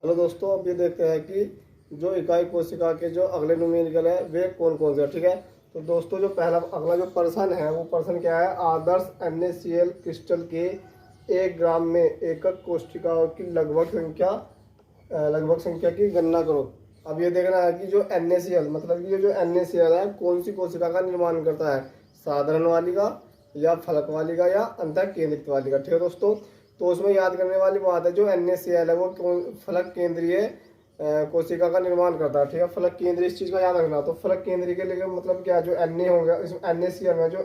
Hello दोस्तों, अब ये देखते हैं कि जो इकाई कोशिका के जो अगले न्यूमेरिकल है वे कौन कौन से हैं। ठीक है, तो दोस्तों जो पहला अगला जो पर्सन है वो पर्सन क्या है, आदर्श NaCl क्रिस्टल के 1 ग्राम में एकक कोशिकाओं की लगभग संख्या की गणना करो। अब ये देखना है कि जो NaCl मतलब कि ये जो NaCl है कौन सी कोशिका का निर्माण करता है, साधारण वाली का या फलक वाली का या अंतः केंद्रित वाली का। ठीक है दोस्तों, तो उसमें याद करने वाली बात है जो NaCl है वो फलक केंद्रीय कोशिका का निर्माण करता है। ठीक है, फलक केंद्रीय इस चीज़ का याद रखना। तो फलक केंद्रीय के लिए मतलब क्या, जो Na होगा इस NaCl में जो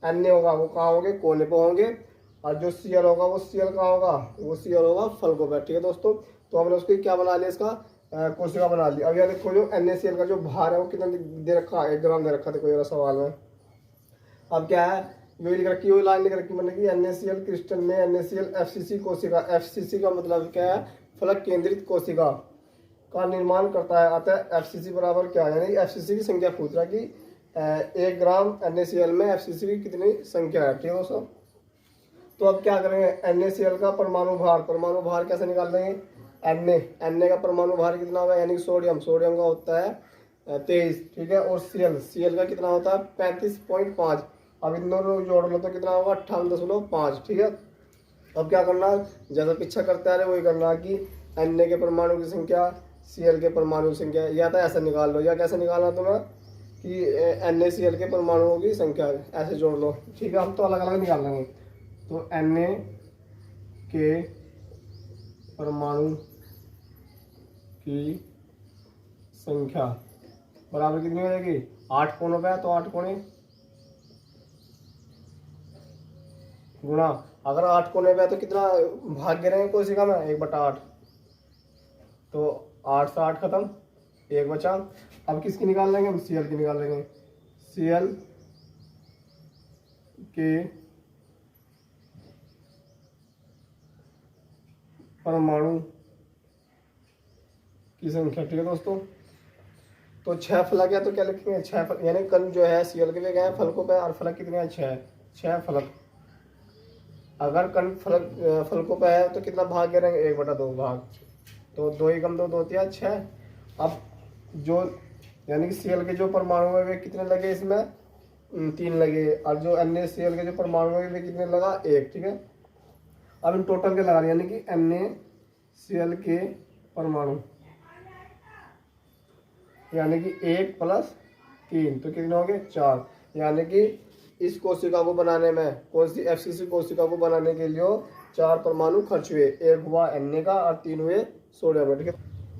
Na होगा वो कहाँ होंगे, कोने पर होंगे, और जो Cl होगा वो Cl कहाँ होगा, वो Cl होगा फलकों पर। ठीक है दोस्तों, तो हमने उसकी क्या बना लिया, इसका कोशिका बना ली। अब यह देखो जो NaCl का जो भार है वो कितना दे रखा है, 1 ग्राम दे रखा था कोई सवाल में। अब क्या है, ये लिख रखी हुई लाइन लिख रखी मतलब कि NaCl क्रिस्टल में NaCl FCC कोशिका, FCC का मतलब क्या है, फलक केंद्रित कोशिका का निर्माण करता है। अतः FCC बराबर क्या है, यानी FCC की संख्या पूछ रहा है कि 1 ग्राम NaCl में FCC की कितनी संख्या है। ठीक है दोस्तों, तो अब क्या करेंगे, NaCl का परमाणु भार कैसे निकाल देंगे, Na का परमाणु भार कितना होगा, यानी सोडियम का होता है 23। ठीक है, और Cl का कितना होता है 35.5। अब इन दोनों जोड़ लो तो कितना होगा 58.5। ठीक है, अब क्या करना, जैसा पीछा करते आ रहे वही करना कि Na के परमाणु की संख्या Cl के परमाणु की संख्या, या तो ऐसा निकाल लो या कैसे निकालना तुम्हें कि NaCl के परमाणुओं की संख्या ऐसे जोड़ लो। ठीक है, हम तो अलग अलग निकाल लेंगे। तो Na के परमाणु की संख्या बराबर कितनी हो जाएगी, 8 कोनों पे है तो 8 कोने गुणा, अगर 8 कोने पे है तो कितना भाग गिरेंगे कोशिका में, 1/8। तो 8 से 8 खत्म, 1 बचा। अब किसकी निकाल लेंगे, हम Cl की निकाल लेंगे। Cl के परमाणु की संख्या। ठीक है दोस्तों, तो 6 फलक है तो क्या लिखेंगे, 6 फलक, यानी कण जो है Cl के लिए गए फलकों पे, और फलक कितने हैं, 6 फलक। अगर कण फलकों पे है तो कितना भाग गिरेंगे, 1/2 भाग। तो 2 ही कम 2, 2 तिया 6। अब जो यानी कि Cl के जो परमाणु है वे कितने लगे इसमें, 3 लगे, और जो NaCl के जो परमाणु है वे कितने लगा, 1। ठीक है, अब इन टोटल के लगा यानी कि NaCl के परमाणु यानी कि 1 + 3 तो कितने हो गए, 4। यानी कि इस कोशिका को बनाने में, कौन सी FCC कोशिका को बनाने के लिए 4 परमाणु खर्च हुए, 1 हुआ Na का और 3 हुए सोडियम का। ठीक है,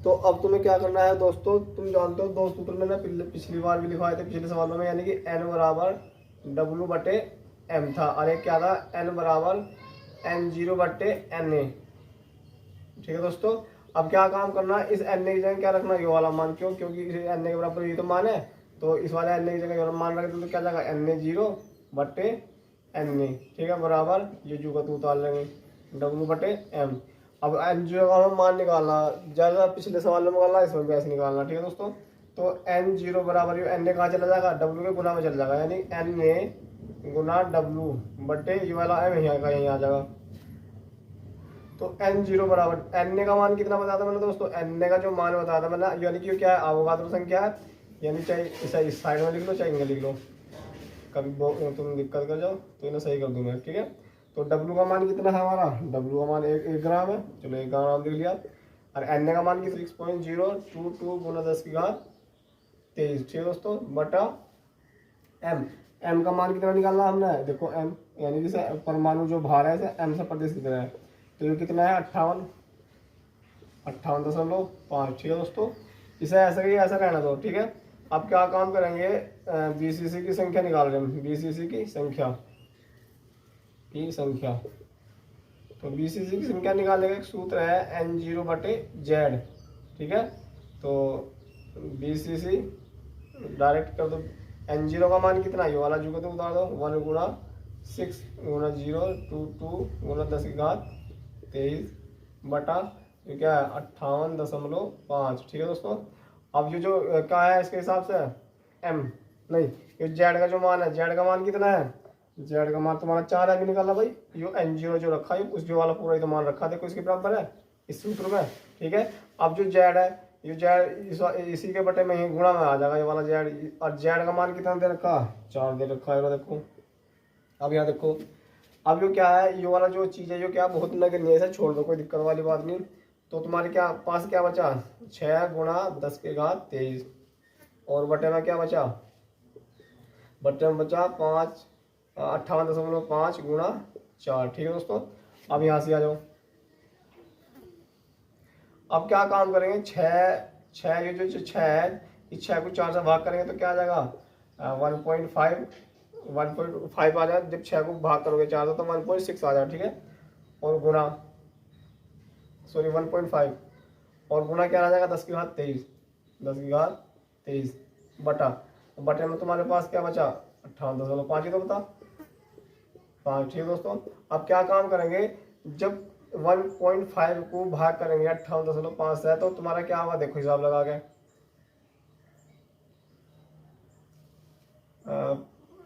तो अब तुम्हें क्या करना है दोस्तों, तुम जानते हो दो सूत्र मैंने पिछली बार भी लिखवाए थे पिछले सवालों में, यानी कि N बराबर W/M था, और एक क्या था, N बराबर N0/Na। ठीक है दोस्तों, अब क्या काम करना है, इस Na की जगह क्या रखना, ये वाला मान। क्यों, क्योंकि Na के बराबर ये तो मान है, तो इस वाले Na की जगह ये वाला मान रख दो तो क्या जाएगा, Na0/Na। ठीक है, बराबर ये जू का तू उतार लेंगे W/M। अब N0 का हमें मान निकालना, जैसा पिछले सवाल में निकालना इसमें भी ऐसे निकालना। ठीक है दोस्तों, तो N0 बराबर ये Na कहाँ चला जाएगा, W के गुना में चला जाएगा, यानी Na गुना W/, ये वाला M यहाँ का यहीं आ जाएगा। तो N0 बराबर Na का मान कितना बताया था मैंने दोस्तों, Na का जो मान बताया था मैंने, यानी कि क्या है, अवोगाद्रो संख्या है, यानी चाहे इस साइड में लिख लो चाहे इनमें लिख लो, कभी तुम दिक्कत कर जाओ तो इन्हें सही कर दूंगा। ठीक है, तो W का मान कितना है हमारा, W का मान 1 ग्राम है, चलो 1 ग्राम लिख लिया, और Na का मान 6.022 गुना 10⁻23। ठीक है दोस्तों, बटा M का मान कितना निकालना हमने, देखो M यानी कि परमाणु जो भार है इसे M से प्रतिस्थापित कितना है, तो ये कितना है 58.5। ठीक है दोस्तों, इसे ऐसा ही ऐसा रहना दो। ठीक है, अब क्या काम करेंगे, BCC की संख्या निकाल रहे हैं, BCC की संख्या। तो BCC की संख्या निकालने का एक सूत्र है N0/Z। ठीक है, तो BCC डायरेक्ट कर दो, N0 का मान कितना, ये वाला जो तो बता दो, 1 गुणा 6 गुणा 022 गुना 10⁻23 बटा ये क्या है 58.5। ठीक है दोस्तों, अब ये जो क्या है इसके हिसाब से M नहीं, ये Z का जो मान है, Z का मान कितना है, Z का मान तुम्हारा 4 है, निकाला भाई, ये N0 जो रखा है उस जो वाला पूरा ही तो मान रखा, देखो इसके बराबर है इस सूत्र में। ठीक है, अब जो जेड है, ये जेड इसी के बटे में ही गुणा में आ जाएगा ये वाला जेड, और जेड का मान कितना दे रखा, 4 दे रखा है। देखो अब यहाँ देखो, अब ये क्या है, ये वाला जो चीज़ है, ये क्या बहुत नगण्य है, इसे छोड़ दो, कोई दिक्कत वाली बात नहीं। तो तुम्हारे क्या पास क्या बचा, 6 गुणा 10 की घात 23, और बटे में क्या बचा, बटे में बचा 58.5 गुणा 4। ठीक है दोस्तों, अब यहाँ से आ जाओ। अब क्या काम करेंगे, 6 ये जो 6 है, इस 6 को 4 से भाग करेंगे तो क्या आ जाएगा, 1.5 आ जाएगा। जब 6 को भाग करोगे 4 से तो 1.6 आ जाएगा। ठीक है, और गुणा 1.5, और गुणा क्या आ जाएगा, 10 की घात 23, 10 की घात 23 बटा, बटे में तुम्हारे पास क्या बचा, 58.5 ही तो बता 5। ठीक है दोस्तों, अब क्या काम करेंगे, जब 1.5 को भाग करेंगे 58.5 से तो तुम्हारा क्या होगा, देखो हिसाब लगा के,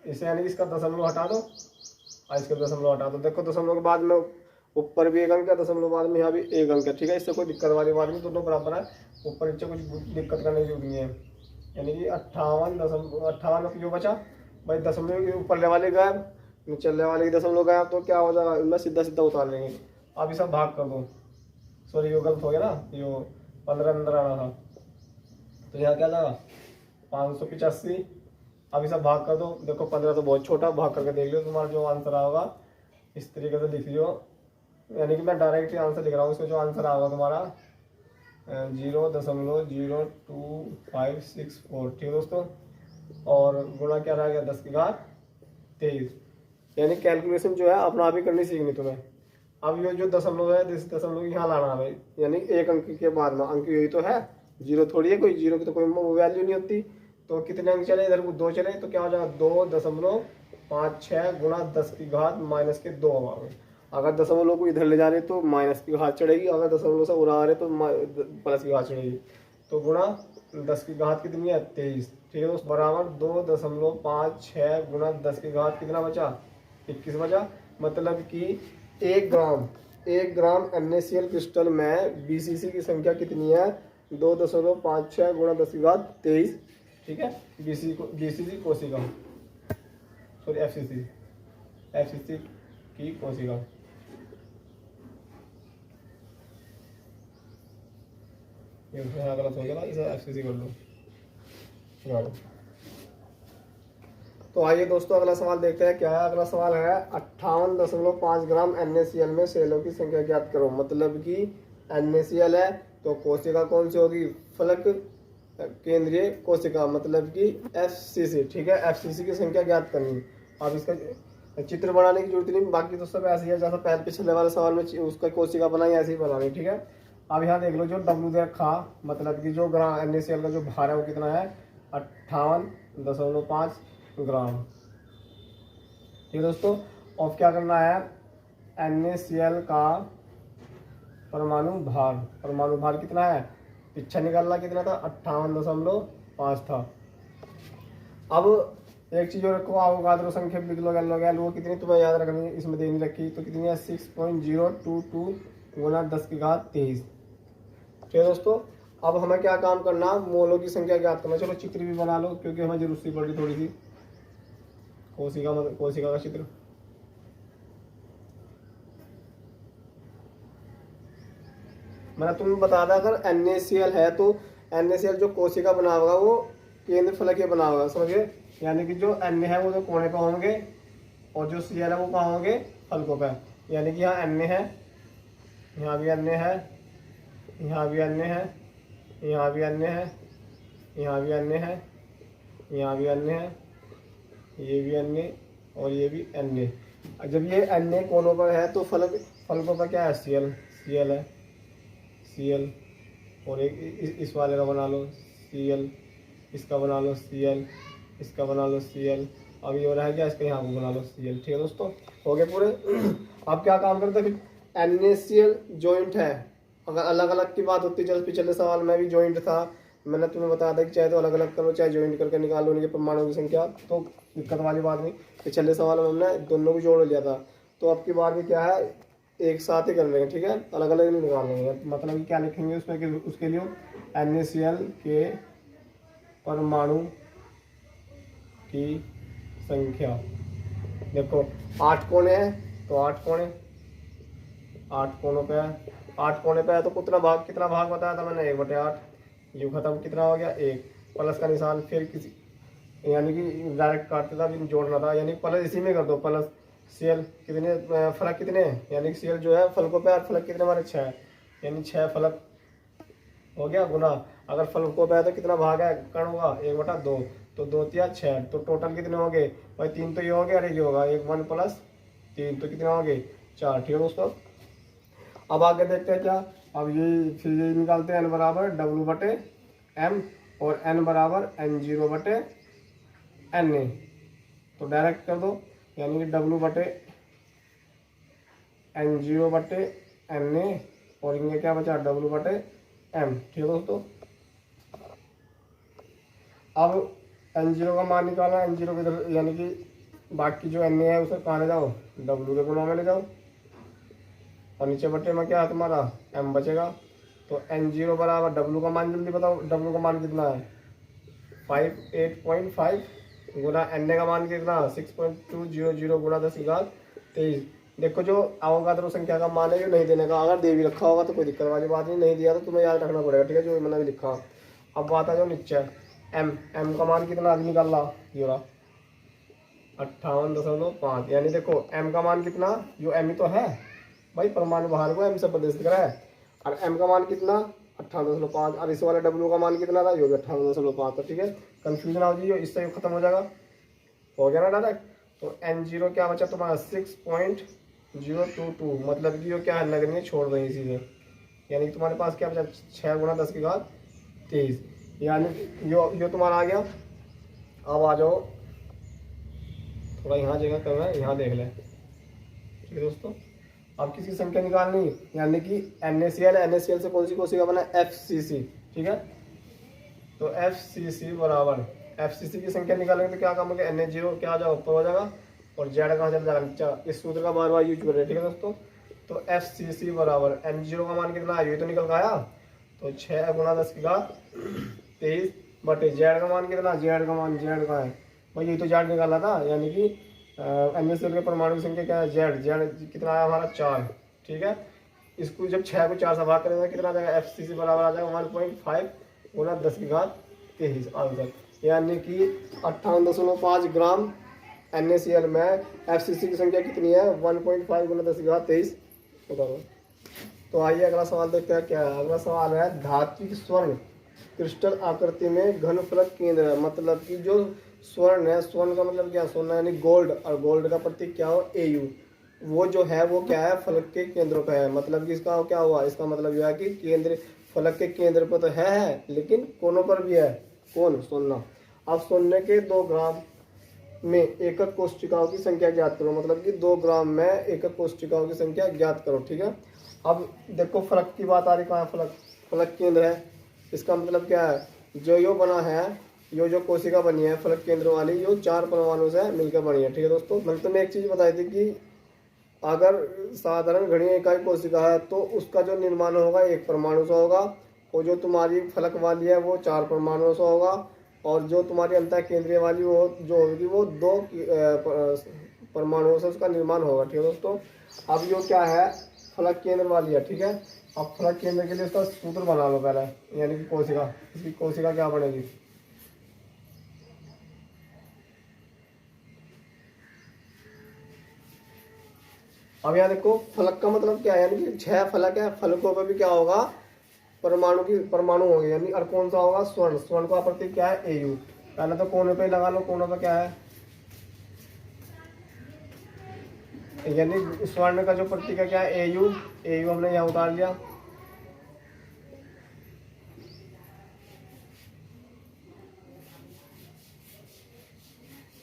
इसे यानी इसका दशमलव हटा दो और इसका दशमलव हटा दो। देखो दशमलव के बाद में ऊपर भी 1 अंक है, दशमलव बाद में यहाँ भी 1 अंक है। ठीक है, इससे कोई दिक्कत वाली बात नहीं, दोनों बराबर है, ऊपर नीचे कुछ दिक्कत करने की जरूरत नहीं है। यानी कि 58 जो बचा भाई, दशमलव के ऊपर वाले गायब, नीचे वाले की दशमलव गायब, तो क्या हो जाएगा, इनमें सीधा सीधा उतार लेंगे। अब ये सब भाग कर दो, सॉरी ये गलत हो गया ना, ये 15 अंदर आना था, तो यहाँ क्या लगा 585। अब ये सब भाग कर दो, देखो 15 तो बहुत छोटा, भाग करके देख लो तुम्हारा जो आंसर आएगा, इस तरीके से लिख लियो। यानी कि मैं डायरेक्ट आंसर लिख रहा हूँ, इसका जो आंसर आएगा तुम्हारा 0.02564। ठीक है दोस्तों, और गुणा क्या रह गया, 10 की घात 23। यानी कैलकुलेशन जो है अपना आप ही करनी सीखनी तुम्हें। अब ये जो दशमलव है, दशमलव यहाँ लाना है भाई, यानी 1 अंक के बाद में, अंक यही तो है, 0 थोड़ी है, कोई 0 की तो कोई वैल्यू नहीं होती। तो कितने अंक चले, इधर को 2 चले तो क्या हो जाएगा, 2.56 गुणा 10 की घात -2 होगा। अगर दशमलव को इधर ले जा रहे तो माइनस की घात चढ़ेगी, अगर दशमलव से उड़ा रहे तो प्लस की घात चढ़ेगी। तो गुणा 10 की घात कितनी है, 23। ठीक है दोस्तों, बराबर 2.56 गुणा 10 की घात कितना बचा, 21 बचा। मतलब कि 1 ग्राम NaCl क्रिस्टल में BCC की संख्या कितनी है, 2.56 गुणा 10 की घात 23। ठीक है, BCC कोशिका, सॉरी FCC की कोशिका। ये गलत हो गया ना, इसे FCC कर लो। तो आइए दोस्तों अगला सवाल देखते हैं क्या है। अगला सवाल है 58.5 ग्राम NaCl में सेलों की संख्या ज्ञात करो। मतलब कि NaCl है तो कोशिका कौन सी होगी, फलक केंद्रीय कोशिका, मतलब कि FCC। ठीक है, FCC की संख्या ज्ञात करनी। अब इसका चित्र बनाने की जरूरत नहीं, बाकी तो सब ऐसे ही है जैसा पहले पिछले वाले सवाल में उसका कोशिका बनाई ऐसे ही बनानी। ठीक है, अब यहाँ देख लो जो W दे रखा, मतलब कि जो ग्राम NaCl का जो भार है वो कितना है, 58.5 ग्राम। ठीक है दोस्तों, और क्या करना है, NaCl का परमाणु भार कितना है, पीछे निकालना कितना था, 58.5 था। अब एक चीज और रखो, अवोगाद्रो संख्या लिख लो, वो कितनी तुम्हें याद रखनी, इसमें देनी रखी, तो कितनी है 6.022 गुणा 10 की घात 23। ठीक है दोस्तों, अब हमें क्या काम करना, मोलों की संख्या ज्ञात करना। चलो चित्र भी बना लो क्योंकि हमें जरूरत सी पड़ रही थोड़ी सी, कोशिका का चित्र। मैंने तुम्हें बता दा, अगर NaCl है तो NaCl जो कोशिका बना होगा वो केंद्र फलकीय बना होगा, समझिए। यानी कि जो Na है वो तो कोने पे होंगे और जो Cl है वो कहाँ होंगे, फलकों पे। यानी कि यहाँ Na है, यहाँ भी Na है, यहाँ भी Na है, यहाँ भी Na है, यहाँ भी Na है, यहाँ भी Na है, ये भी Na और ये भी Na। जब ये Na कोनों पर है तो फलकों पर क्या है, Cl है, Cl। और एक इस वाले का बना लो Cl, इसका बना लो Cl, इसका बना लो Cl। अब ये हो रहा है क्या, इसका यहाँ को बना लो Cl। ठीक है दोस्तों, हो गए पूरे। अब क्या काम करते हैं, फिर NaCl जॉइंट है। अगर अलग अलग की बात होती, जैसे पिछले सवाल में भी जॉइंट था, मैंने तुम्हें बताया था कि चाहे तो अलग अलग करो चाहे जॉइंट करके निकालो उनके परमाणु की संख्या, तो दिक्कत वाली बात नहीं। पिछले सवाल में हमने दोनों को जोड़ लिया था। तो अब की बार भी क्या है, एक साथ ही कर लेंगे, ठीक है, अलग अलग नहीं निकाल लेंगे। मतलब कि क्या लिखेंगे उसमें कि उसके लिए NaCl के परमाणु की संख्या। देखो 8 कोने हैं तो 8 कोने, 8 कोनों पे है, 8 कोने पे है तो कितना भाग बताया था मैंने, 1/8। यू खत्म, कितना हो गया 1, प्लस का निशान फिर किसी, यानी कि डायरेक्ट काटते था अभी जोड़ना था, यानी प्लस इसी में कर दो प्लस। सीएल कितने फलक कितने हैं, यानी कि सीएल जो है फलकों पे, और फलक कितने हमारे 6 है, यानी 6 फलक हो गया गुना। अगर फलकों पे है तो कितना भाग है कण होगा 1/2, तो 2 या 6, तो टोटल कितने हो गए भाई, 3 तो ये हो गया और ये होगा 1 1 + 3, तो कितने हो गए 4, ठीक है दोस्तों। अब आगे देखते हैं क्या, अब ये फिर ये निकालते हैं, n बराबर W/m और n बराबर N0/Na, तो डायरेक्ट कर दो, यानी कि W/N0/Na और इनका क्या बचा W/m, ठीक है दोस्तों। अब N0 का मान निकालना, N0 किधर, यानी कि बाकी जो Na है उसे कहाँ ले जाओ, W के गुणा में ले जाओ, और नीचे बटे में क्या है तुम्हारा m बचेगा। तो N0 बराबर W का मान जल्दी बताओ, W का मान कितना है 8.5 गुना Na का मान कितना 6.200 गुना 10⁻23। देखो जो अवगाद्रो संख्या का मान है जो नहीं देने का, अगर दे भी रखा होगा तो कोई दिक्कत वाली बात नहीं दिया तो तुम्हें याद रखना पड़ेगा, ठीक है, जो मैंने भी लिखा। अब बात आ जाओ नीचे, m का मान कितना अभी निकाल रहा, ये रहा 58.5, यानी देखो m का मान कितना, जो m ही तो है भाई, परमाणु बाहर को m से प्रदर्शित करा है, और m का मान कितना 58.5, और इस वाले W का मान कितना था, ये भी 58.5 था, ठीक है। कंफ्यूजन आ जाइए, इससे खत्म हो जाएगा, हो गया ना डायरेक्ट। तो N0 क्या बचा तुम्हारा 6.022, मतलब कि ये क्या है नगण्य छोड़ रही चीज़ें, यानी कि तुम्हारे पास क्या बचा 6 गुना 10⁻23, यानी यो तुम्हारा आ गया। अब आ जाओ थोड़ा यहाँ जगह कम है, यहाँ देख लें, ठीक है दोस्तों। अब किसकी संख्या निकालनी, यानी कि NaCl से कौन सी कोशिका बना FCC, ठीक है। तो FCC बराबर, FCC की संख्या निकालेंगे तो क्या काम होगा, Na0 क्या आ जाएगा ऊपर हो जाएगा और Z कहाँ चला जाएगा नीचे, इस सूत्र का बार बार यूज कर रहे हैं, ठीक है दोस्तों। तो FCC बराबर N0 का मान कितना है, ये तो निकल गया, तो 6 गुना 10⁻23 बटे Z का मान कितना, Z का मान Z का है भाई, ये तो Z निकाला था, यानी कि NaCl के परमाणु की संख्या क्या है Z कितना आया हमारा 4, ठीक है। इसको जब 6 को 4 से भाग करेंगे कितना आ जाएगा, FCC बराबर आ जाएगा 1.5 गुना 10⁻23 आंसर, यानी कि 58.5 ग्राम NaCl में FCC की संख्या कितनी है 1.5 गुना 10⁻23 बताओ। तो आइए अगला सवाल देखते हैं क्या है। अगला सवाल है धात्विक स्वर्ण क्रिस्टल आकृति में घन फलक केंद्र है, मतलब कि जो स्वर्ण है, स्वर्ण का मतलब क्या, सोना यानी गोल्ड, और गोल्ड का प्रतीक क्या हो Au, वो जो है वो क्या है फलक के केंद्रों पे है, मतलब कि इसका क्या हुआ, इसका मतलब यह है कि केंद्र फलक के केंद्र पर तो है लेकिन कोनों पर भी है, कौन, सोना। अब सोने के 2 ग्राम में एकक कोशिकाओं की संख्या ज्ञात करो, मतलब कि 2 ग्राम में एकक कोशिकाओं की संख्या ज्ञात करो, ठीक है। अब देखो फलक की बात आ रही, कहाँ फलक, फलक केंद्र है, इसका मतलब क्या है, जो यो बना है, यो जो कोशिका बनी है फलक केंद्र वाली, यो 4 परमाणु से मिलकर बनी है, ठीक है दोस्तों। मैंने तुम्हें एक चीज बताई थी कि अगर साधारण घड़ीय इकाई कोशिका है तो उसका जो निर्माण होगा 1 परमाणु से होगा, और जो तुम्हारी फलक वाली है वो 4 परमाणुओं से होगा, और जो तुम्हारी अंतः केंद्रीय वाली वो जो होगी वो 2 परमाणुओं से उसका निर्माण होगा, ठीक है दोस्तों। अब यो क्या है फलक केंद्र वाली है, ठीक है। अब फलक केंद्र के लिए इसका सूत्र बना लो पहले, यानी कि कोशिका, इसकी कोशिका क्या बनेगी, अब यहाँ देखो फलक का मतलब क्या है, यानी कि 6 फलक है, फलकों पर भी क्या होगा परमाणु होंगे, यानी और कौन सा होगा स्वर्ण, स्वर्ण का प्रतीक क्या है Au, पहले तो कोने पे लगा लो, कोनों पे क्या है, यानी स्वर्ण का जो प्रतीक है क्या है Au, Au हमने यहाँ उतार लिया।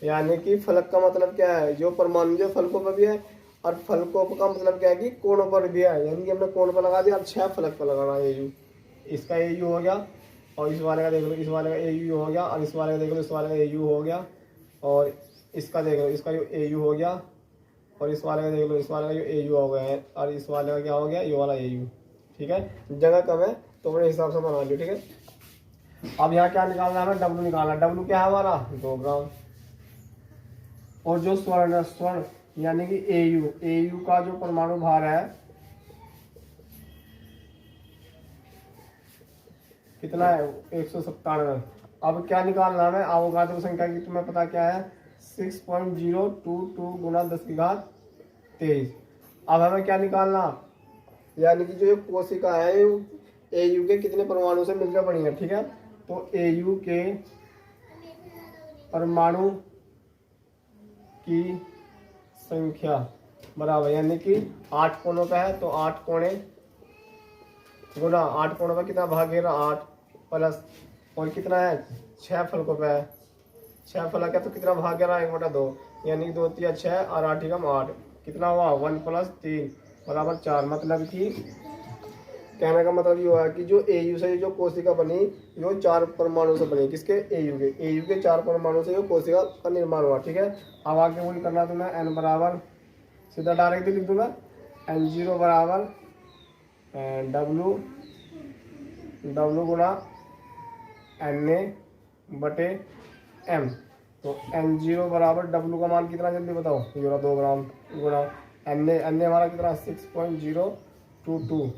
यानी कि फलक का मतलब क्या है, जो परमाणु जो फलकों पर भी है, और फलकों का मतलब क्या है कि कोणों पर भी है, यानी कि हमने कोण पर लगा दिया, अब 6 फलक पर लगाना है Au, इसका Au हो गया, और इस वाले का देख लो, इस वाले का Au हो गया, और इस वाले का देख लो, इस वाले का Au हो गया, और इसका देख लो, इसका Au हो गया, और इस वाले का देख लो, इस वाले का जो ए यू हो गया है और इस वाले का क्या हो गया, ये वाला ए यू। ठीक है, जगह कम है तो अपने हिसाब से बना लियो। ठीक है, अब यहाँ क्या निकालना है, हमें डब्लू निकालना है। डब्लू क्या है हमारा 2 ग्राम। और जो स्वर्ण यानी कि ए यू का जो परमाणु भार है कितना है, 197। अब क्या निकालना है, अवोगाद्रो संख्या की तुम्हें पता क्या है, 6.022 गुना 10⁻23। अब हमें क्या निकालना, यानी कि जो ये कोशिका है ए यू के कितने परमाणु से मिलकर बनी है। ठीक है, तो ए यू के परमाणु की संख्या बराबर, यानी कि 8 कोणों का है तो 8 कोणे गुना 8 कोणों का कितना भाग है 8 प्लस, और कितना है 6 फलकों पे है, 6 फलक है तो कितना भाग गया 1/2, यानी कि 2 3 6 और 8 एकम 8, कितना हुआ 1 + 3 बराबर 4। मतलब कि कहने का मतलब ये हुआ कि जो ए यू से जो कोशिका बनी वो 4 परमाणु से बनी, किसके ए यू के 4 परमाणु से जो कोशिका का निर्माण हुआ। ठीक है, अब आगे वही करना तुम्हें, एन बराबर सीधा डायरेक्ट लिख दूंगा, N0 बराबर डब्लू गुणा Na/m। तो N0 बराबर डब्लू का मान कितना जल्दी बताओ, ये 2 ग्राम गुणा Na हमारा कितना 6.022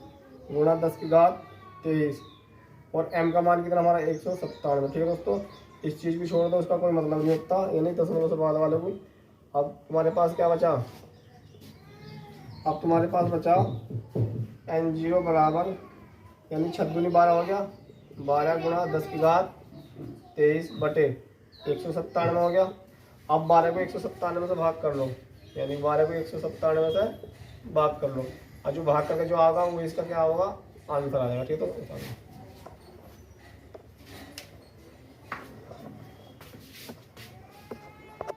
गुणा 10⁻23 और m का मान कितना हमारा 197। ठीक है दोस्तों, इस चीज़ की छोड़ दो, उसका कोई मतलब नहीं होता, यानी दशमलव से बाद वाले को। अब तुम्हारे पास क्या बचा, अब तुम्हारे पास बचा N0 बराबर, यानी 6 दूनी 12 हो गया, 12 गुणा 10⁻23 बटे 197 हो गया। अब 12 को 197 से भाग कर लो, यानी 12 को 197 से भाग कर लो, और जो भाग करके जो आएगा वो इसका क्या होगा, आंसर आ जाएगा। ठीक है तो